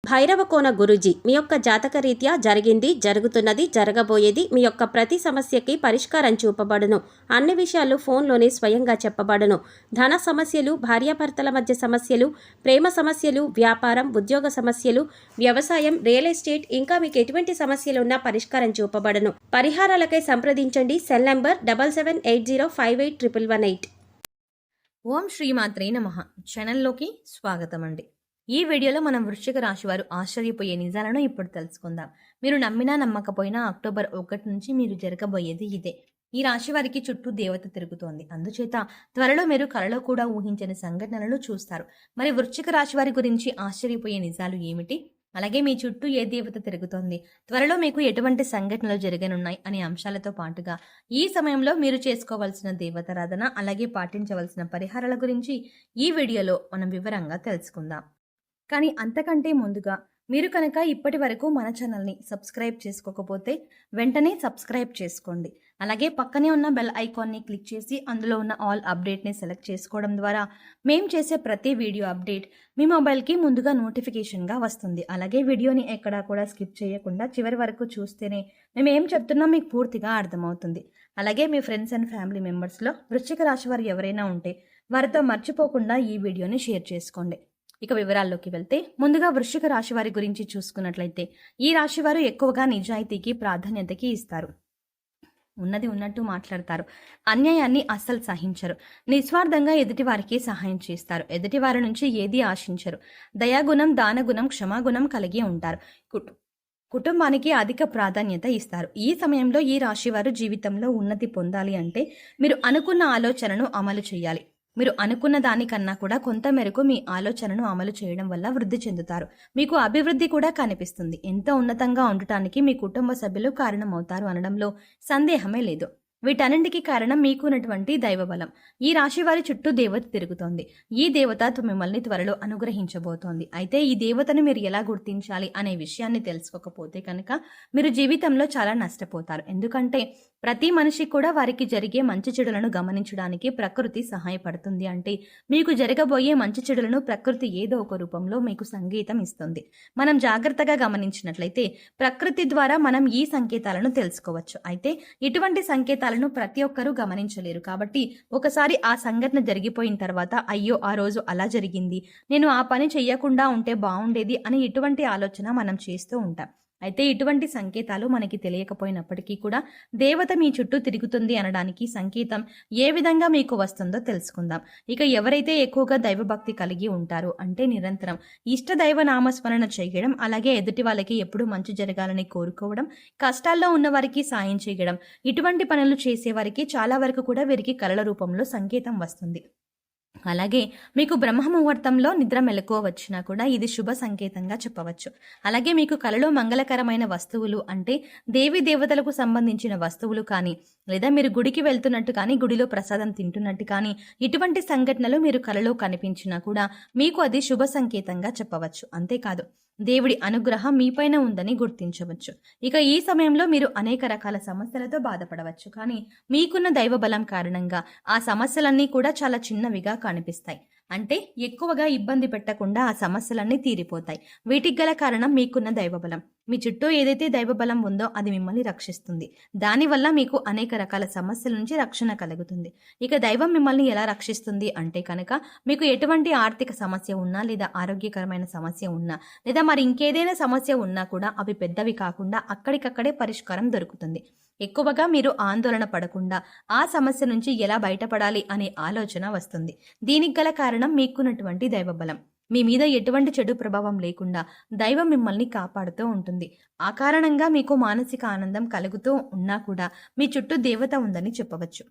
భైరవకోన గురూజీ మీ యొక్క జాతక రీత్యా జరిగింది, జరుగుతున్నది, జరగబోయేది మీ యొక్క ప్రతి సమస్యకి పరిష్కారం చూపబడును. అన్ని విషయాలు ఫోన్లోనే స్వయంగా చెప్పబడును. ధన సమస్యలు, భార్యాభర్తల మధ్య సమస్యలు, ప్రేమ సమస్యలు, వ్యాపారం, ఉద్యోగ సమస్యలు, వ్యవసాయం, రియల్ ఎస్టేట్, ఇంకా మీకు ఎటువంటి సమస్యలు ఉన్నా పరిష్కారం చూపబడును. పరిహారాలకై సంప్రదించండి. Cell number 7780581118. ఓం శ్రీమాత్రే నమః. ఛానల్లోకి స్వాగతం అండి. ఈ వీడియోలో మనం వృశ్చిక రాశి వారు ఆశ్చర్యపోయే నిజాలను ఇప్పుడు తెలుసుకుందాం. మీరు నమ్మినా నమ్మకపోయినా అక్టోబర్ 1 నుంచి మీరు జరగబోయేది ఇదే. ఈ రాశి వారికి చుట్టూ దేవత తిరుగుతోంది. అందుచేత త్వరలో మీరు కలలో కూడా ఊహించని సంఘటనలను చూస్తారు. మరి వృశ్చిక రాశి వారి గురించి ఆశ్చర్యపోయే నిజాలు ఏమిటి? అలాగే మీ చుట్టూ ఏ దేవత తిరుగుతోంది, త్వరలో మీకు ఎటువంటి సంఘటనలు జరగనున్నాయి అనే అంశాలతో పాటుగా ఈ సమయంలో మీరు చేసుకోవాల్సిన దేవతారాధన, అలాగే పాటించవలసిన పరిహారాల గురించి ఈ వీడియోలో మనం వివరంగా తెలుసుకుందాం. కానీ అంతకంటే ముందుగా మీరు కనుక ఇప్పటి వరకు మన ఛానల్ని సబ్స్క్రైబ్ చేసుకోకపోతే వెంటనే సబ్స్క్రైబ్ చేసుకోండి. అలాగే పక్కనే ఉన్న బెల్ ఐకాన్ని క్లిక్ చేసి అందులో ఉన్న ఆల్ అప్డేట్ని సెలెక్ట్ చేసుకోవడం ద్వారా మేము చేసే ప్రతి వీడియో అప్డేట్ మీ మొబైల్కి ముందుగా నోటిఫికేషన్గా వస్తుంది. అలాగే వీడియోని ఎక్కడా కూడా స్కిప్ చేయకుండా చివరి వరకు చూస్తేనే మేము ఏం చెప్తున్నాం మీకు పూర్తిగా అర్థమవుతుంది. అలాగే మీ ఫ్రెండ్స్ అండ్ ఫ్యామిలీ మెంబర్స్లో వృశ్చిక రాశి వారు ఎవరైనా ఉంటే వారితో మర్చిపోకుండా ఈ వీడియోని షేర్ చేసుకోండి. ఇక వివరాల్లోకి వెళ్తే ముందుగా వృశ్చిక రాశి వారి గురించి చూసుకున్నట్లయితే ఈ రాశి వారు ఎక్కువగా నిజాయితీకి ప్రాధాన్యతకి ఇస్తారు. ఉన్నది ఉన్నట్టు మాట్లాడతారు. అన్యాయాన్ని అస్సలు సహించరు. నిస్వార్థంగా ఎదుటి వారికి సహాయం చేస్తారు. ఎదుటి వారి నుంచి ఏది ఆశించరు. దయాగుణం, దానగుణం, క్షమాగుణం కలిగి ఉంటారు. కుటుంబానికి అధిక ప్రాధాన్యత ఇస్తారు. ఈ సమయంలో ఈ రాశి వారు జీవితంలో ఉన్నతి పొందాలి అంటే మీరు అనుకున్న ఆలోచనను అమలు చేయాలి. మీరు అనుకున్న దానికన్నా కూడా కొంత మేరకు మీ ఆలోచనను అమలు చేయడం వల్ల వృద్ధి చెందుతారు. మీకు అభివృద్ధి కూడా కనిపిస్తుంది. ఎంతో ఉన్నతంగా ఉండటానికి మీ కుటుంబ సభ్యులు కారణమవుతారు అనడంలో సందేహమే లేదు. వీటన్నింటికి కారణం మీకున్నటువంటి దైవబలం. ఈ రాశి వారి చుట్టూ దేవత తిరుగుతోంది. ఈ దేవత మిమ్మల్ని త్వరలో అనుగ్రహించబోతోంది. అయితే ఈ దేవతను మీరు ఎలా గుర్తించాలి అనే విషయాన్ని తెలుసుకోకపోతే కనుక మీరు జీవితంలో చాలా నష్టపోతారు. ఎందుకంటే ప్రతి మనిషి కూడా వారికి జరిగే మంచి చెడులను గమనించడానికి ప్రకృతి సహాయపడుతుంది. అంటే మీకు జరగబోయే మంచి చెడులను ప్రకృతి ఏదో ఒక రూపంలో మీకు సంకేతం ఇస్తుంది. మనం జాగ్రత్తగా గమనించినట్లయితే ప్రకృతి ద్వారా మనం ఈ సంకేతాలను తెలుసుకోవచ్చు. అయితే ఇటువంటి సంకేతాలను ప్రతి ఒక్కరూ గమనించలేరు. కాబట్టి ఒకసారి ఆ సంఘటన జరిగిపోయిన తర్వాత అయ్యో ఆ రోజు అలా జరిగింది, నేను ఆ పని చెయ్యకుండా ఉంటే బాగుండేది అని ఇటువంటి ఆలోచన మనం చేస్తూ ఉంటాం. అయితే ఇటువంటి సంకేతాలు మనకి తెలియకపోయినప్పటికీ కూడా దేవత మీ చుట్టూ తిరుగుతుంది అనడానికి సంకేతం ఏ విధంగా మీకు వస్తుందో తెలుసుకుందాం. ఇక ఎవరైతే ఎక్కువగా దైవభక్తి కలిగి ఉంటారో అంటే నిరంతరం ఇష్ట దైవ నామస్మరణ చేయడం, అలాగే ఎదుటి వాళ్ళకి ఎప్పుడూ మంచి జరగాలని కోరుకోవడం, కష్టాల్లో ఉన్న వారికి సాయం చేయడం, ఇటువంటి పనులు చేసే వారికి చాలా వరకు కూడా వీరికి కలల రూపంలో సంకేతం వస్తుంది. అలాగే మీకు బ్రహ్మ ముహూర్తంలో నిద్ర మెలకువ వచ్చినా కూడా ఇది శుభ సంకేతంగా చెప్పవచ్చు. అలాగే మీకు కలలో మంగళకరమైన వస్తువులు అంటే దేవీ దేవతలకు సంబంధించిన వస్తువులు కానీ, లేదా మీరు గుడికి వెళ్తున్నట్టు కానీ, గుడిలో ప్రసాదం తింటున్నట్టు కానీ ఇటువంటి సంఘటనలు మీరు కలలో కనిపించినా కూడా మీకు అది శుభ సంకేతంగా చెప్పవచ్చు. అంతేకాదు దేవుడి అనుగ్రహం మీపైన ఉందని గుర్తించవచ్చు. ఇక ఈ సమయంలో మీరు అనేక రకాల సమస్యలతో బాధపడవచ్చు. కానీ మీకున్న దైవ బలం కారణంగా ఆ సమస్యలన్నీ కూడా చాలా చిన్నవిగా కనిపిస్తాయి. అంటే ఎక్కువగా ఇబ్బంది పెట్టకుండా ఆ సమస్యలన్నీ తీరిపోతాయి. వీటికి గల కారణం మీకున్న దైవబలం. మీ చుట్టూ ఏదైతే దైవబలం ఉందో అది మిమ్మల్ని రక్షిస్తుంది. దానివల్ల మీకు అనేక రకాల సమస్యల నుంచి రక్షణ కలుగుతుంది. ఇక దైవం మిమ్మల్ని ఎలా రక్షిస్తుంది అంటే కనుక మీకు ఎటువంటి ఆర్థిక సమస్య ఉన్నా, లేదా ఆరోగ్యకరమైన సమస్య ఉన్నా, లేదా మరి ఇంకేదైనా సమస్య ఉన్నా కూడా అవి పెద్దవి కాకుండా అక్కడికక్కడే పరిష్కారం దొరుకుతుంది. ఎక్కువగా మీరు ఆందోళన పడకుండా ఆ సమస్య నుంచి ఎలా బయటపడాలి అనే ఆలోచన వస్తుంది. దీనికి గల కారణం మీకున్నటువంటి దైవబలం. మీ మీద ఎటువంటి చెడు ప్రభావం లేకుండా దైవం మిమ్మల్ని కాపాడుతూ ఉంటుంది. ఆ కారణంగా మీకు మానసిక ఆనందం కలుగుతూ ఉన్నా కూడా మీ చుట్టూ దేవత ఉందని చెప్పవచ్చు.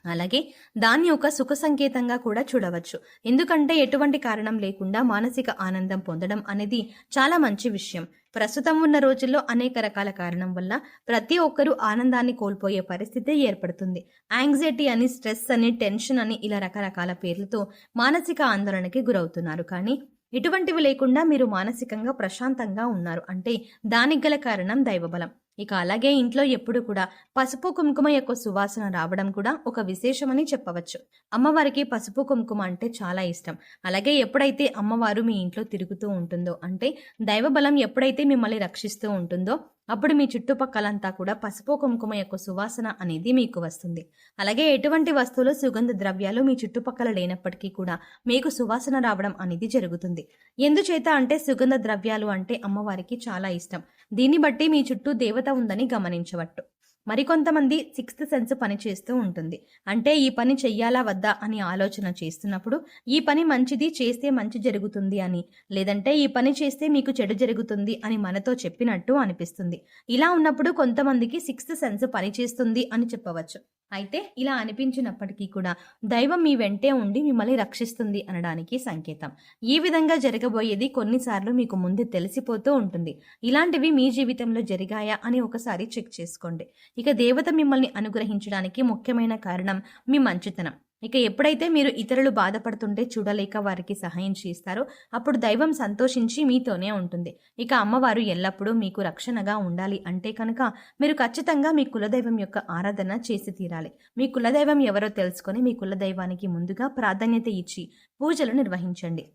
అలాగే దాన్ని ఒక సుఖ సంకేతంగా కూడా చూడవచ్చు. ఎందుకంటే ఎటువంటి కారణం లేకుండా మానసిక ఆనందం పొందడం అనేది చాలా మంచి విషయం. ప్రస్తుతం ఉన్న రోజుల్లో అనేక రకాల కారణం వల్ల ప్రతి ఒక్కరూ ఆనందాన్ని కోల్పోయే పరిస్థితి ఏర్పడుతుంది. యాంగ్జైటీ అని, స్ట్రెస్ అని, టెన్షన్ అని ఇలా రకరకాల పేర్లతో మానసిక ఆందోళనకి గురవుతున్నారు. కానీ ఇటువంటివి లేకుండా మీరు మానసికంగా ప్రశాంతంగా ఉన్నారు అంటే దానికి గల కారణం దైవబలం. ఇక అలాగే ఇంట్లో ఎప్పుడు కూడా పసుపు కుంకుమ యొక్క సువాసన రావడం కూడా ఒక విశేషమని చెప్పవచ్చు. అమ్మవారికి పసుపు కుంకుమ అంటే చాలా ఇష్టం. అలాగే ఎప్పుడైతే అమ్మవారు మీ ఇంట్లో తిరుగుతూ ఉంటుందో, అంటే దైవబలం ఎప్పుడైతే మిమ్మల్ని రక్షిస్తూ ఉంటుందో, అప్పుడు మీ చుట్టుపక్కలంతా కూడా పసుపు కుంకుమ యొక్క సువాసన అనేది మీకు వస్తుంది. అలాగే ఎటువంటి వస్తువులు, సుగంధ ద్రవ్యాలు మీ చుట్టుపక్కల లేనప్పటికీ కూడా మీకు సువాసన రావడం అనేది జరుగుతుంది. ఎందుచేత అంటే సుగంధ ద్రవ్యాలు అంటే అమ్మవారికి చాలా ఇష్టం. దీన్ని బట్టి మీ చుట్టూ దేవత ఉందని గమనించవచ్చు. మరికొంతమంది సిక్స్త్ సెన్స్ పనిచేస్తూ ఉంటుంది. అంటే ఈ పని చెయ్యాలా వద్దా అని ఆలోచన చేస్తున్నప్పుడు ఈ పని మంచిది, చేస్తే మంచి జరుగుతుంది అని, లేదంటే ఈ పని చేస్తే మీకు చెడు జరుగుతుంది అని మనతో చెప్పినట్టు అనిపిస్తుంది. ఇలా ఉన్నప్పుడు కొంతమందికి సిక్స్త్ సెన్స్ పనిచేస్తుంది అని చెప్పవచ్చు. అయితే ఇలా అనిపించినప్పటికీ కూడా దైవం మీ వెంటే ఉండి మిమ్మల్ని రక్షిస్తుంది అనడానికి సంకేతం. ఈ విధంగా జరగబోయేది కొన్నిసార్లు మీకు ముందే తెలిసిపోతూ ఉంటుంది. ఇలాంటివి మీ జీవితంలో జరిగాయా అని ఒకసారి చెక్ చేసుకోండి. ఇక దేవత మిమ్మల్ని అనుగ్రహించడానికి ముఖ్యమైన కారణం మీ మంచితనం. ఇక ఎప్పుడైతే మీరు ఇతరులు బాధపడుతుంటే చూడలేక వారికి సహాయం చేస్తారో అప్పుడు దైవం సంతోషించి మీతోనే ఉంటుంది. ఇక అమ్మవారు ఎల్లప్పుడూ మీకు రక్షణగా ఉండాలి అంటే కనుక మీరు ఖచ్చితంగా మీ కులదైవం యొక్క ఆరాధన చేసి తీరాలి. మీ కులదైవం ఎవరో తెలుసుకొని మీ కులదైవానికి ముందుగా ప్రాధాన్యత ఇచ్చి పూజలు నిర్వహించండి.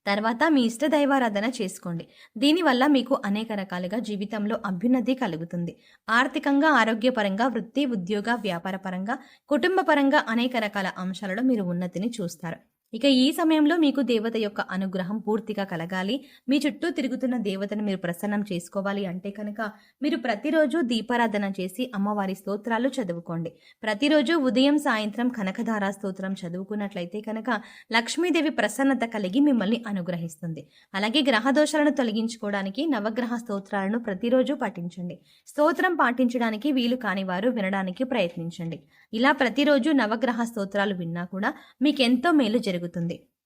తర్వాత మీ ఇష్ట దైవారాధన చేసుకోండి. దీనివల్ల మీకు అనేక రకాలుగా జీవితంలో అభ్యున్నతి కలుగుతుంది. ఆర్థికంగా, ఆరోగ్యపరంగా, వృత్తి, ఉద్యోగ, వ్యాపార పరంగా, కుటుంబ పరంగా అనేక రకాల అంశాలలో మీరు ఉన్నతిని చూస్తారు. ఇక ఈ సమయంలో మీకు దేవత యొక్క అనుగ్రహం పూర్తిగా కలగాలి, మీ చుట్టూ తిరుగుతున్న దేవతను మీరు ప్రసన్నం చేసుకోవాలి అంటే కనుక మీరు ప్రతిరోజు దీపారాధన చేసి అమ్మవారి స్తోత్రాలు చదువుకోండి. ప్రతిరోజు ఉదయం, సాయంత్రం కనకధార స్తోత్రం చదువుకున్నట్లయితే కనుక లక్ష్మీదేవి ప్రసన్నత కలిగి మిమ్మల్ని అనుగ్రహిస్తుంది. అలాగే గ్రహ దోషాలను తొలగించుకోవడానికి నవగ్రహ స్తోత్రాలను ప్రతిరోజు పఠించండి. స్తోత్రం పాటించడానికి వీలు కాని వారు వినడానికి ప్రయత్నించండి. ఇలా ప్రతిరోజు నవగ్రహ స్తోత్రాలు విన్నా కూడా మీకెంతో మేలు జరుగుతుంది.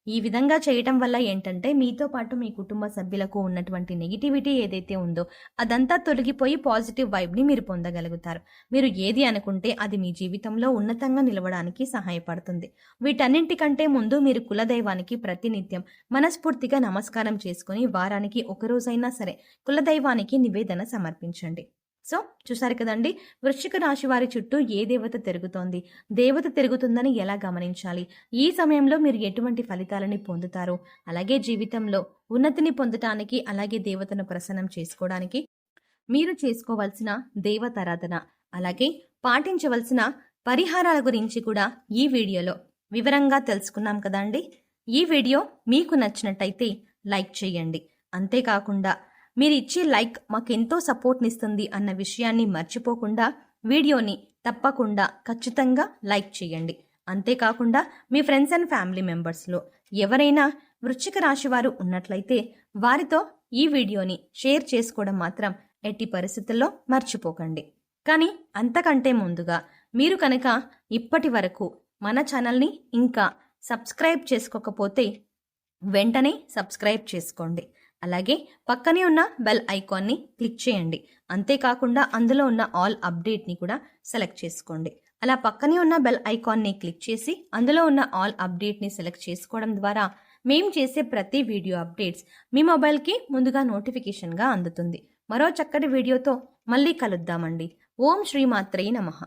ఈ విధంగా చేయటం వల్ల ఏంటంటే మీతో పాటు మీ కుటుంబ సభ్యులకు ఉన్నటువంటి నెగిటివిటీ ఏదైతే ఉందో అదంతా తొలగిపోయి పాజిటివ్ వైబ్ని మీరు పొందగలుగుతారు. మీరు ఏది అనుకుంటే అది మీ జీవితంలో ఉన్నతంగా నిలవడానికి సహాయపడుతుంది. వీటన్నింటికంటే ముందు మీరు కులదైవానికి ప్రతినిత్యం మనస్ఫూర్తిగా నమస్కారం చేసుకుని వారానికి ఒకరోజైనా సరే కులదైవానికి నివేదన సమర్పించండి. సో చూసారు కదండి, వృశ్చిక రాశి వారి చుట్టూ ఏ దేవత తిరుగుతోంది, దేవత తిరుగుతుందని ఎలా గమనించాలి, ఈ సమయంలో మీరు ఎటువంటి ఫలితాలని పొందుతారు, అలాగే జీవితంలో ఉన్నతిని పొందటానికి, అలాగే దేవతను ప్రసన్నం చేసుకోవడానికి మీరు చేసుకోవాల్సిన దేవతారాధన, అలాగే పాటించవలసిన పరిహారాల గురించి కూడా ఈ వీడియోలో వివరంగా తెలుసుకున్నాం కదండి. ఈ వీడియో మీకు నచ్చినట్టయితే లైక్ చేయండి. అంతేకాకుండా మీరు ఇచ్చే లైక్ మాకెంతో సపోర్ట్నిస్తుంది అన్న విషయాన్ని మర్చిపోకుండా వీడియోని తప్పకుండా ఖచ్చితంగా లైక్ చేయండి. అంతేకాకుండా మీ ఫ్రెండ్స్ అండ్ ఫ్యామిలీ మెంబర్స్లో ఎవరైనా వృశ్చిక రాశి వారు ఉన్నట్లయితే వారితో ఈ వీడియోని షేర్ చేసుకోవడం మాత్రం ఎట్టి పరిస్థితుల్లో మర్చిపోకండి. కానీ అంతకంటే ముందుగా మీరు కనుక ఇప్పటి వరకు మన ఛానల్ని ఇంకా సబ్స్క్రైబ్ చేసుకోకపోతే వెంటనే సబ్స్క్రైబ్ చేసుకోండి. అలాగే పక్కనే ఉన్న బెల్ ఐకాన్ని క్లిక్ చేయండి. అంతేకాకుండా అందులో ఉన్న ఆల్ అప్డేట్ని కూడా సెలెక్ట్ చేసుకోండి. అలా పక్కనే ఉన్న బెల్ ఐకాన్ని క్లిక్ చేసి అందులో ఉన్న ఆల్ అప్డేట్ని సెలెక్ట్ చేసుకోవడం ద్వారా మేము చేసే ప్రతి వీడియో అప్డేట్స్ మీ మొబైల్కి ముందుగా నోటిఫికేషన్గా అందుతుంది. మరో చక్కటి వీడియోతో మళ్ళీ కలుద్దామండి. ఓం శ్రీమాత్రే నమః.